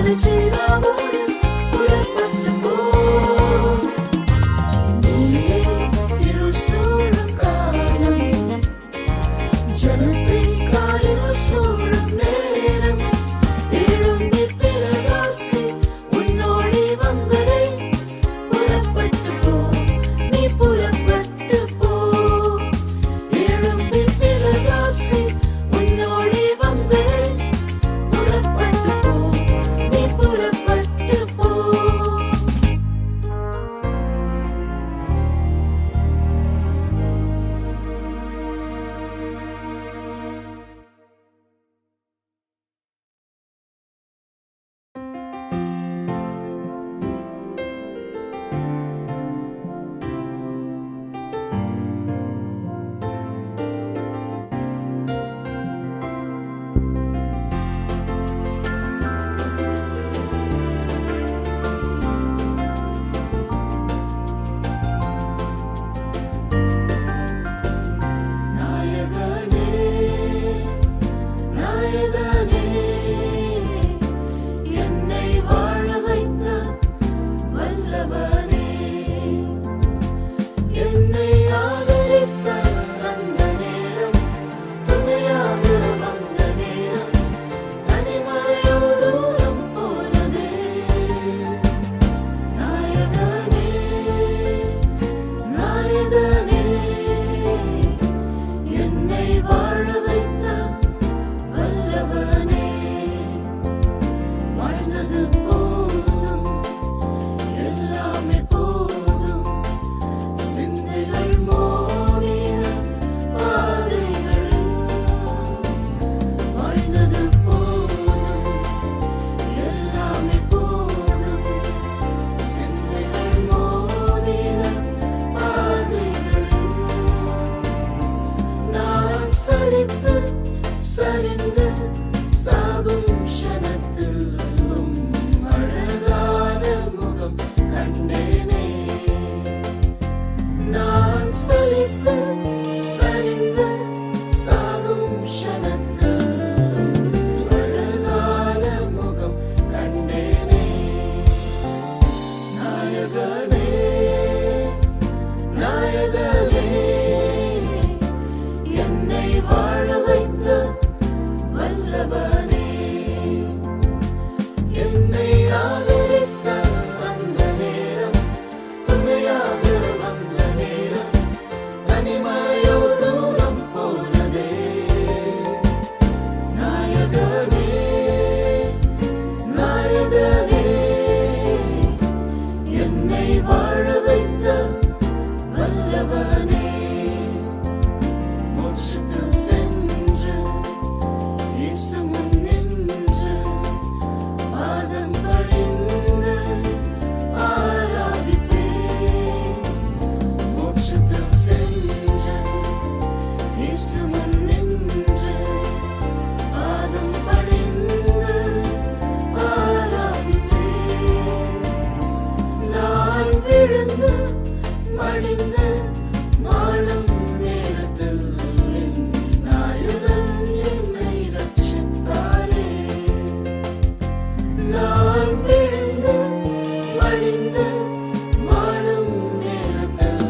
அரசினாவோடு புறப்பட்டு போ. நீயே இருள் சூழும் காலம், ஜனத்தை காரிருள் சூழும் நேரம், எழும்பி பிரகாசி உன்னோடி வந்ததே. புறப்பட்டு போ, நீ புறப்பட்டு போ. எழும்பி பிரகாசி உன்னோடி வந்ததே. புறப்பட்டு போ, நீ புறப்பட்டு போ. நாயகனே, நாயகனே, என்னை வாழ வைத்த வல்லவனே, என்னை ஆதரித்த அந்த நேரம், துணையாக வந்த நேரம், தனிமையோ தூரம் போனதே. நாயகனே, நாயகனே, என்னை வாழ வைத்த வல்லவனே, வாழ்ந்தது போதும், எல்லாமே போதும், சிந்தைகள் மோதின பாதைகள். வாழ்ந்தது போதும், எல்லாமே போதும், சிந்தைகள் மோதின பாதைகள். நான் சலித்து சரிந்து சாகும் க்ஷணத்திலும் அழகான முகம் கண்டேனே. நான் சலித்து சரிந்து சாகும் க்ஷணத்திலும் அழகான முகம் கண்டேனே. நாயகனே, நாயகனே, என்னை வாழ வைத்த வல்லவனே, என்னை ஆதரித்த அந்த நேரம், துணையாக வந்த நேரம், தனிமையோ தூரம் போனதே. நாயகனே, நாயகனே, என்னை வாழ வைத்த வல்லவனே, மோட்சத்தில் சென்று இயேசு முன் நின்று பாதம் பணிந்து ஆராதிப்பேன். மோட்சத்தில் சென்று இயேசு முன் நின்று பாதம் பணிந்து ஆராதிப்பேன். நான் விழுந்து மடிந்து மாளும் நேரத்தில் என் நாயகன் என்னை ரட்சித்தாரே. நான் விழுந்து மடிந்து மாளும் நேரத்தில்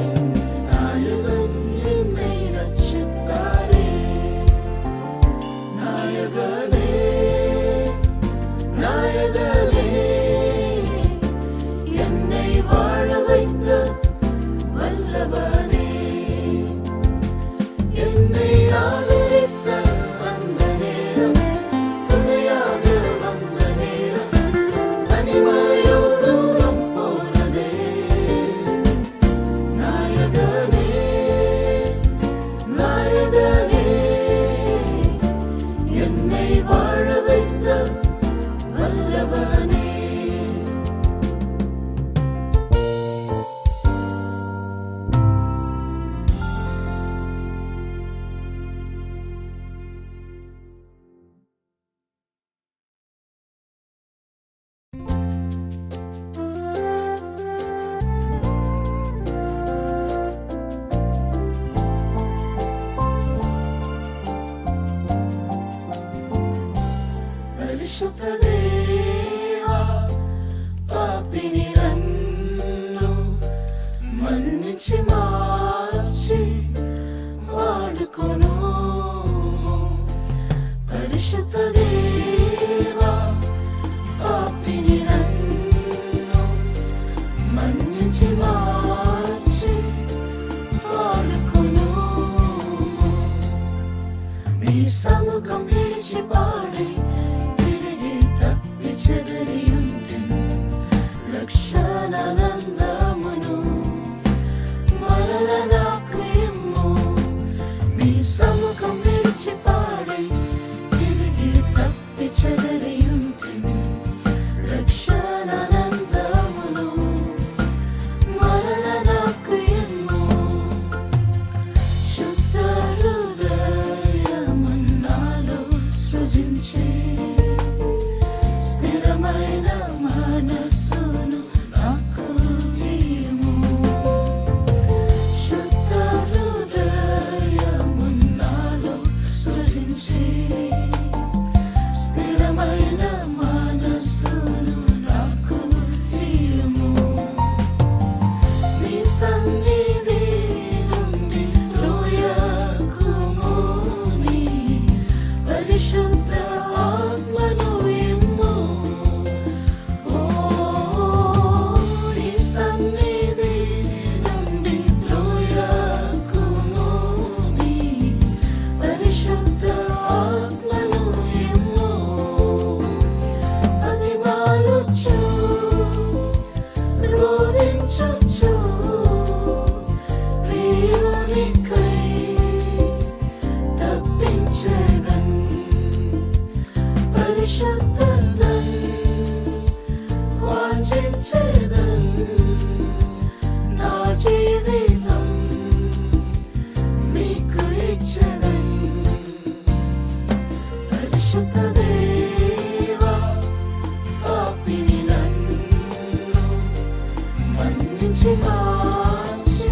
என் நாயகன் என்னை ரட்சித்தாரே. நாயகனே, நாயகனே, என்னை வாழ வைத்த வல்லவனே, என்னை ஆதரித்த அந்த நேரம், துணையாக வந்த நேரம், தனிமையோ தூரம் போனதே. நாயகனே, நாயகனே, என்னை வாழ வைத்த வல்லவனே. ಪರಿಶುದ್ಧ ದೇವ మన్నించి మార్చి వాడుకొను పరిశుద్ధ దేవా పాపిని నన్ను మన్నించి మార్చి వాడుకొను మీ సముఖం విడిచి పాడి తిరిగి తప్పి చెదరి ఉంటిని రక్షణానందమును మరల నాకు ఇమ్ము మీ సముఖం విడిచి పాడి తిరిగి తప్పి చెదరి ఉంటిని రక్షణానందమును మరల నాకు ఇమ్ము శుద్ధ హృదయమును నాలో సృజించి స్థిరమైన మనస్సును నాకు ఇమ్ము శుద్ధ హృదయమును నాలో సృజించి స్థిరమైన మనస్సును నాకు ఇమ్ము నీ సన్నిధి నుండి త్రోయకుము నీ పరిశుద్ధ ఆత్మను ఇమ్ము ఓ నీ సన్నిధి నుండి త్రోయకుము నీ పరిశుద్ధ ఆత్మను ఇమ్ము అది మాలుచు రోదించుచు ప్రియునికై తప్పించెదన్ పరిశుద్ధతన్ వాంఛించెదన్ నా జీవితం మీకు ఇచ్చెదన్ పరిశుద్ధ దేవా పాపిని నన్ను మన్నించి మార్చి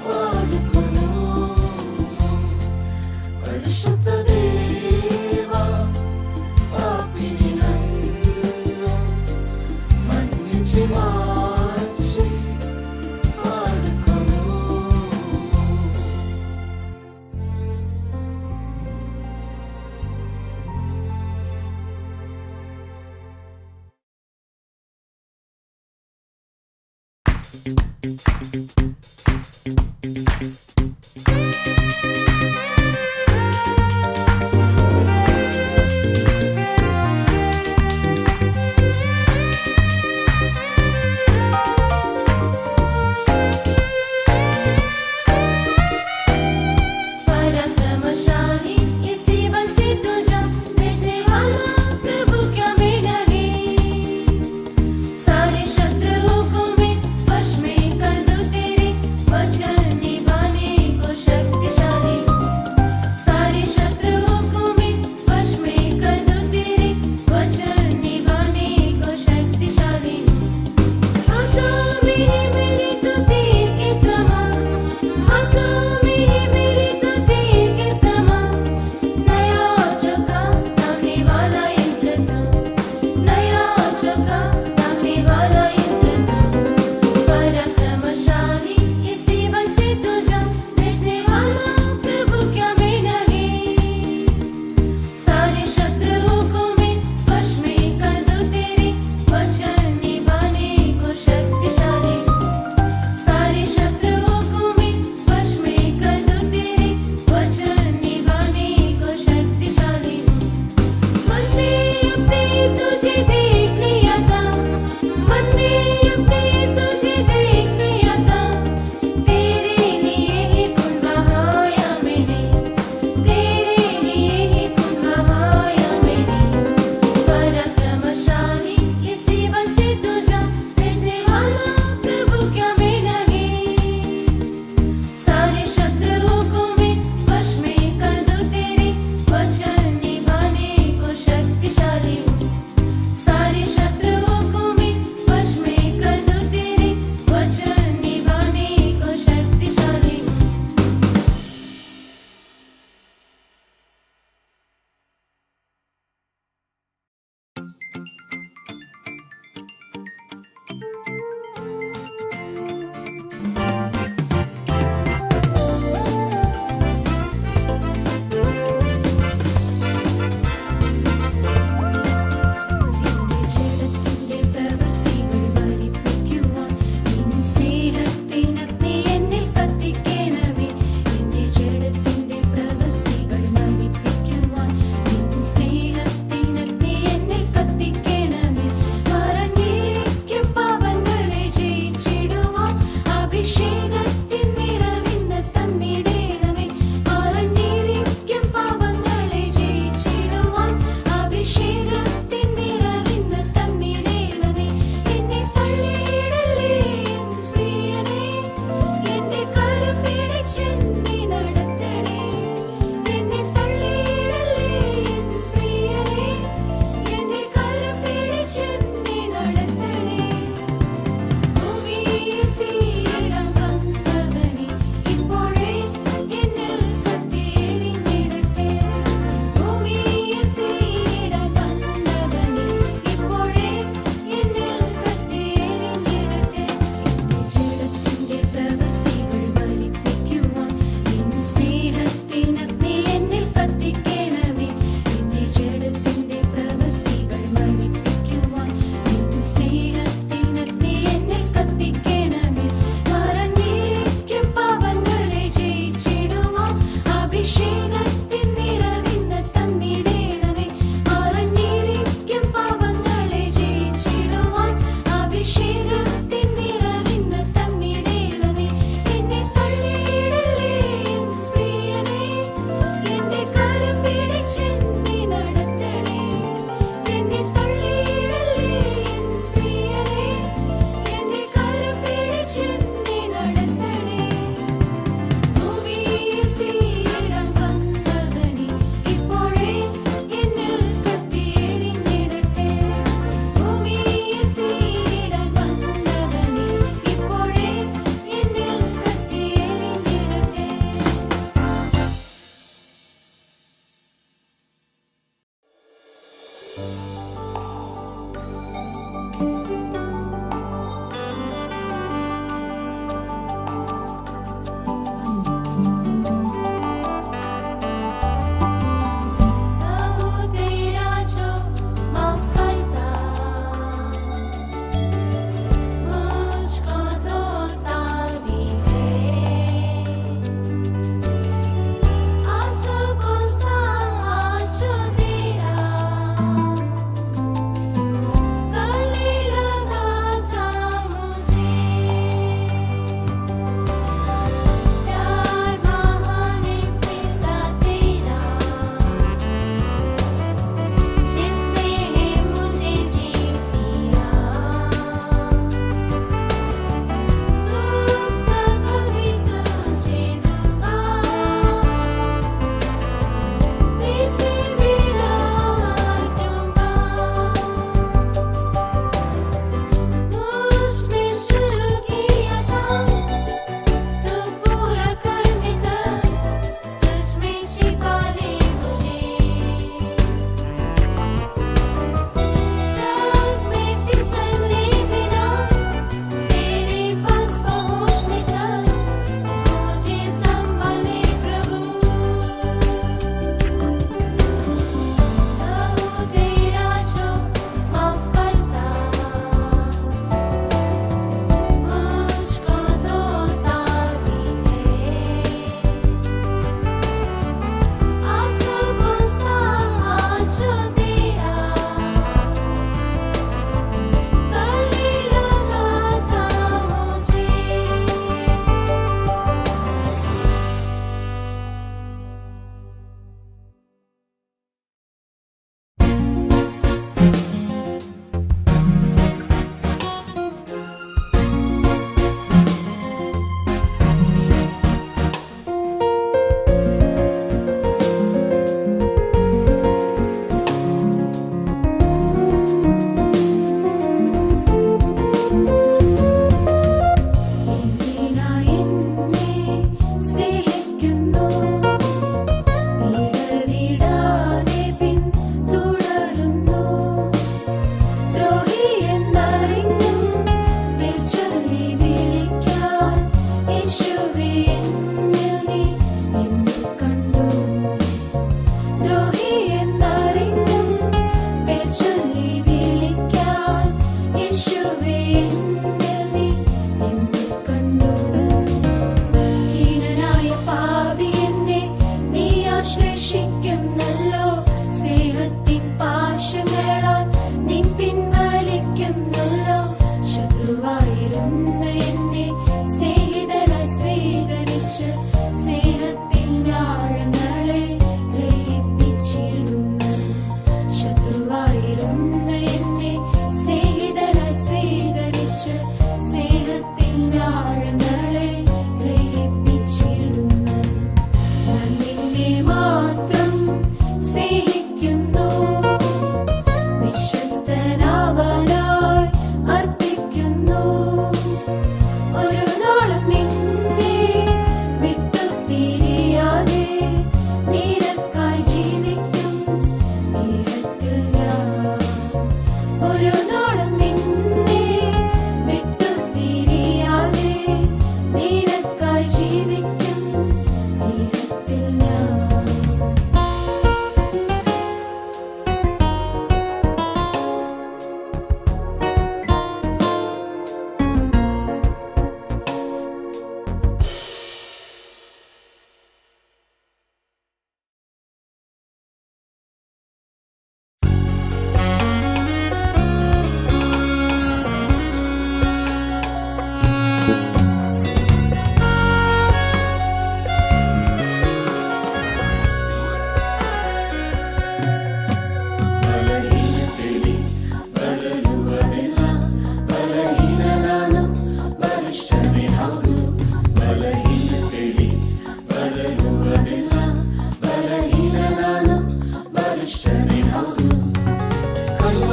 వాడుకొను పరిశుద్ధ దేవా పాపిని నన్ను మన్నించి మార్చి వాడుకొను पराक्रमशाली इसी बंसी तुझा भेजने वाला प्रभु क्या में नहीं सारे शत्रुओं को मैं वश में कर दूं तेरे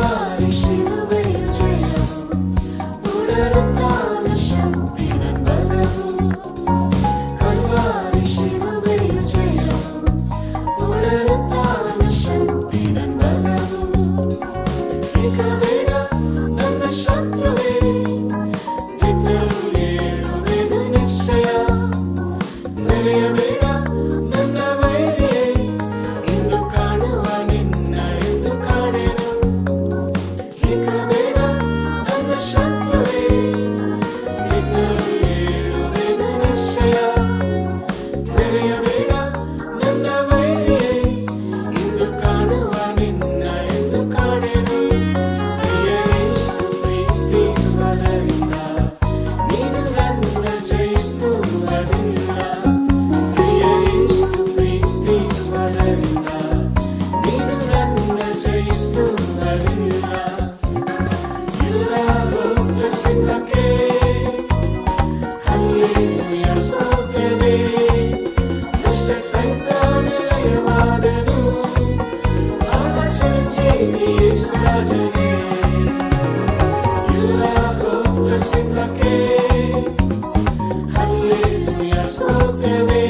ಕಲ್ವಾರಿ ಶಿಲುಬೆಯು ಜಯವು ಪುನರುತ್ಥಾನ ಶಕ್ತಿ ನನ್ನ ಬಲವು ಕಲ್ವಾರಿ ಶಿಲುಬೆಯು ಜಯವು ಪುನರುತ್ಥಾನ ಶಕ್ತಿ ನನ್ನ ಬಲವು ಇಕ ಬೇಡ ನನ್ನ ಶತ್ರುವೇ ನಿತ್ಯವೂ ಏಳುವೆನು ನಿಶ್ಚಯ ಮೆರೆಯಬೇಡ ನನ್ನ ವೈರಿಯೇ ಇಂದು ಕಾಣುವ ನಿನ್ನ ಎಂದು ಕಾಣೆನು ಇಕ ಬೇಡ ನನ್ನ ಶತ್ರುವೇ ನಿತ್ಯವೂ ಏಳುವೆನು ನಿಶ್ಚಯ ಮೆರೆಯಬೇಡ ನನ್ನ ವೈರಿಯೇ ಇಂದು ಕಾಣುವ ನಿನ್ನ ಎಂದು ಕಾಣೆನು ಪ್ರಿಯ ಯೇಸು ಪ್ರೀತಿಸುವುದರಿಂದ ನೀನು ನನ್ನ ಜಯಿಸುವುದಿಲ್ಲ ಪ್ರಿಯ ಯೇಸು ಪ್ರೀತಿಸುವುದರಿಂದ ನೀನು ನನ್ನ ಜಯಿಸುವುದಿಲ್ಲ ಯುವ ಗೋತ್ರ ಸಿಂಹಕ್ಕೆ ಹಲ್ಲೆಲೂಯ ಸ್ತೋತ್ರವೇ ದುಷ್ಟ ಸೈತಾನ ಲಯವಾದನು ಚಿರಂಜೀವಿ ಯೇಸು ರಾಜನೇ ಯುವ ಗೋತ್ರ ಸಿಂಹಕ್ಕೆ ಹಲ್ಲೆಲೂಯ ಸ್ತೋತ್ರವೇ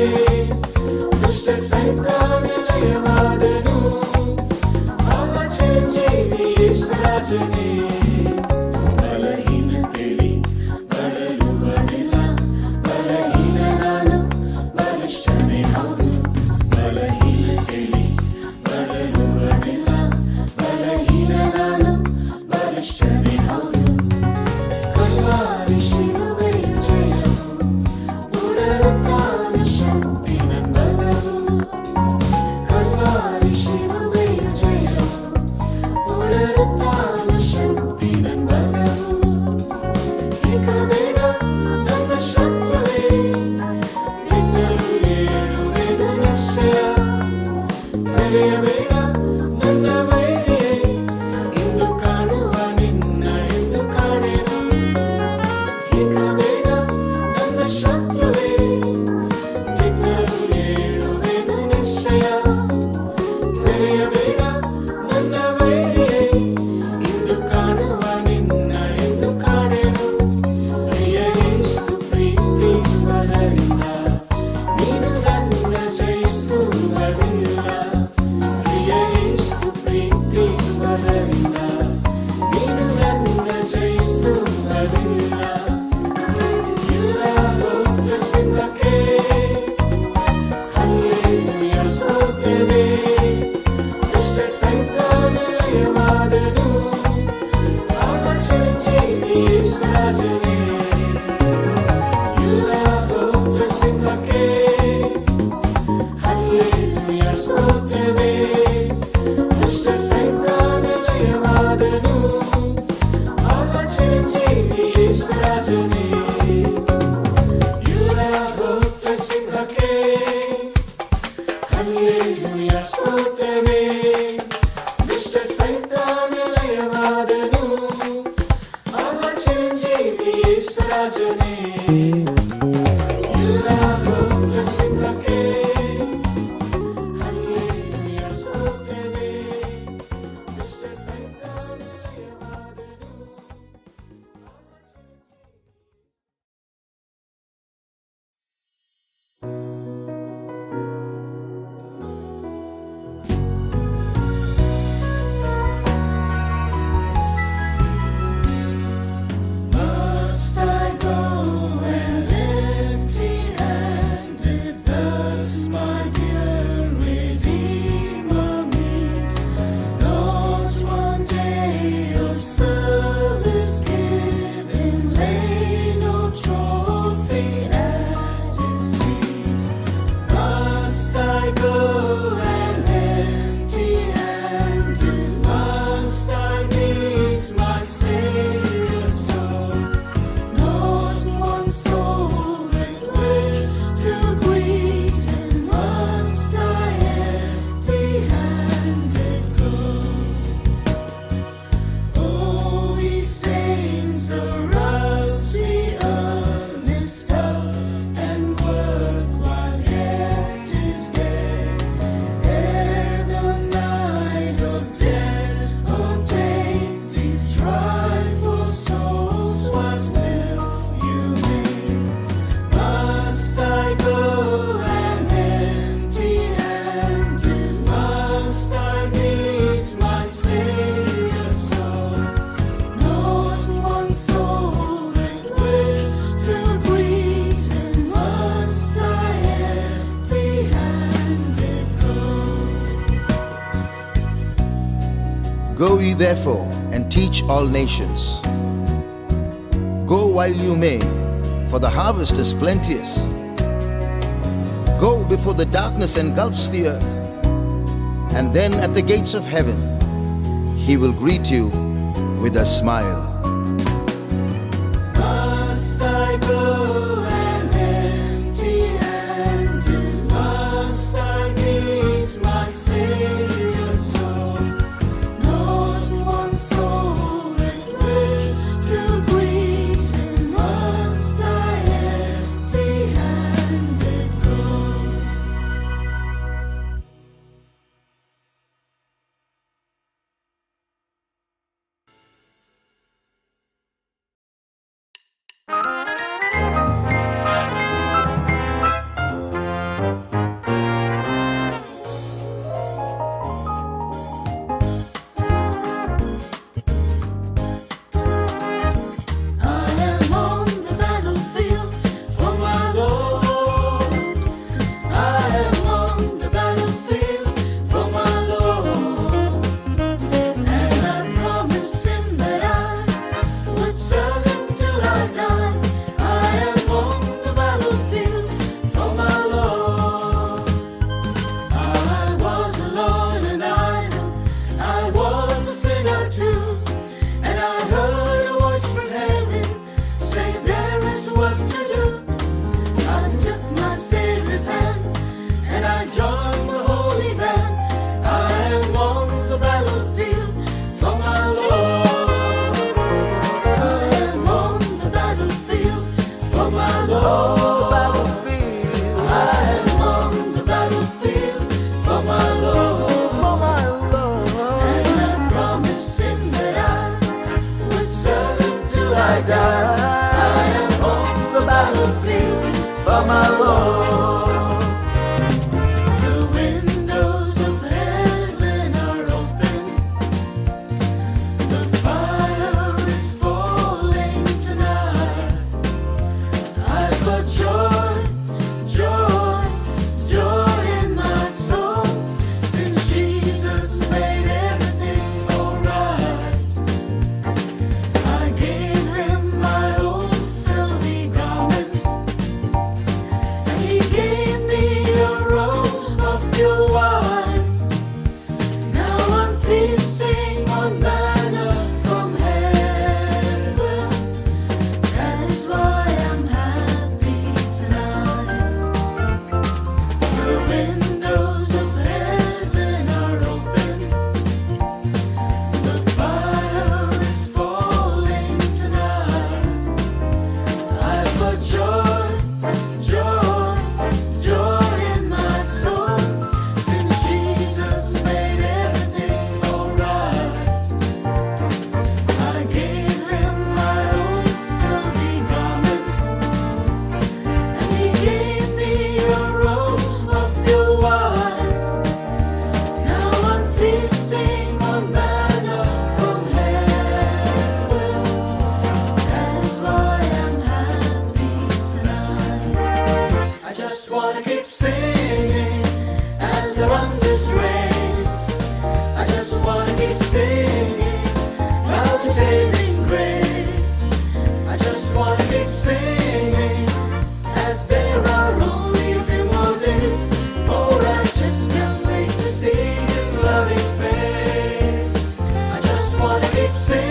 ದುಷ್ಟ ಸೈತಾನ ಲಯವಾದನು ಚಿರಂಜೀವಿ ಯೇಸು ರಾಜನೇ ಬಲಹೀನತೆಯಲ್ಲಿ ಬರಲುವುದಿಲ್ಲ ಬಲಹೀನ ನಾನು ಬಲಿಷ್ಠನೇ ಹೌದು ಬಲಹೀನತೆಯಲ್ಲಿ ಬರಲುವುದಿಲ್ಲ ಬಲಹೀನ ನಾನು ಬಲಿಷ್ಠನೇ ಹೌದು ಕಲ್ವಾರಿ ಶಿಲುಬೆಯು ಜಯವು ಪುನರುತ್ಥಾನ ಶಕ್ತಿ ನನ್ನ ಬಲವು ಕಲ್ವಾರಿ ಶಿಲುಬೆಯು ಜಯವು ಪುನರುತ್ಥಾನ ಶಕ್ತಿ ನನ್ನ ಬಲವು ಇಕ ಬೇಡ ನನ್ನ ಶತ್ರುವೇ ನಿತ್ಯವೂ ಏಳುವೆನು ನಿಶ್ಚಯ ಮೆರೆಯಬೇಡ ನನ್ನ ವೈರಿಯೇ ಇಂದು ಕಾಣುವ ನಿನ್ನ ಎಂದು ಕಾಣೆನು ಇಕ ಬೇಡ ನನ್ನ ಶತ್ರುವೇ ನಿತ್ಯವೂ ಏಳುವೆನು ನಿಶ್ಚಯ ಮೆರೆಯಬೇಡ ನನ್ನ ವೈರಿಯೇ ಇಂದು ಕಾಣುವ ನಿನ್ನ ಎಂದು ಕಾಣೆನು ಪ್ರಿಯ ಯೇಸು ಪ್ರೀತಿಸುವುದರಿಂದ ನೀನು ನನ್ನ ಜಯಿಸುವುದಿಲ್ಲ ಪ್ರಿಯ ಯೇಸು ಪ್ರೀತಿಸುವುದರಿಂದ ನೀನು ನನ್ನ ಜಯಿಸುವುದಿಲ್ಲ ಯುವ ಗೋತ್ರ ಸಿಂಹಕ್ಕೆ ಹಲ್ಲೆಲೂಯ ಸ್ತೋತ್ರವೇ ದುಷ್ಟ ಸೈತಾನ ಲಯವಾದನು ಚಿರಂಜೀವಿ ಯೇಸು ರಾಜನೇ ಯುವ ಗೋತ್ರ ಸಿಂಹಕ್ಕೆ ಹಲ್ಲೆಲೂಯ ಸ್ತೋತ್ರವೇ ದುಷ್ಟ ಸೈತಾನ ಲಯವಾದನು ಚಿರಂಜೀವಿ ಯೇಸು ರಾಜನೇ ಯುವ ಗೋತ್ರ ಸಿಂಹಕ್ಕೆ ಹಲ್ಲೆಲೂಯ ಸ್ತೋತ್ರವೇ ದುಷ್ಟ ಸೈತಾನ ಲಯವಾದನು ಚಿರಂಜೀವಿ ಯೇಸು ರಾಜನೇ ಯುವ ಗೋತ್ರ ಸಿಂಹಕ್ಕೆ ಹಲ್ಲೆಲೂಯ ಸ್ತೋತ್ರವೇ ದುಷ್ಟ ಸೈತಾನ ಲಯವಾದನು Must I go and ye therefore, and teach all nations. Go while you may, for the harvest is plenteous. Go before the darkness engulfs the earth, and then at the gates of heaven he will greet you with a smile. Must I go and empty-handed? Must I meet my Savior so? Not one soul with which to greet him. Must I empty-handed go? I am on the battlefield for my Lord. I am on the battlefield for my Lord. And I promised him that I would serve him till I die. I am on the battlefield for my Lord. I was alone and idle. I was a sinner too. And I heard a voice from heaven saying there is work to do. I took my Savior's hand and I joined the holy band. I am on the battlefield for my Lord. I am on the battlefield for my Lord. I am on the battlefield for my Lord. And I promised him that I would serve him till I die. I am on the battlefield for my Lord. The windows of heaven are open. The fire is falling tonight. I've got joy, joy, joy in my soul, since Jesus made everything alright. I gave him my old filthy garment, and he gave me a robe of pure wine. Now I'm feasting on manna from heaven. That is why I'm happy tonight. The windows of heaven are open. The fire is falling tonight. I've got joy, joy, joy in my soul, since Jesus made everything alright. I gave him my old filthy garment, and he gave me a robe of pure wine. Now I'm feasting on manna from heaven. That is why I'm happy tonight. I just wanna keep singing as I run this race. I just wanna keep singing of the saving grace. I just wanna keep singing as there are only a few more days, for I just can't wait to see his loving face. I just wanna keep singing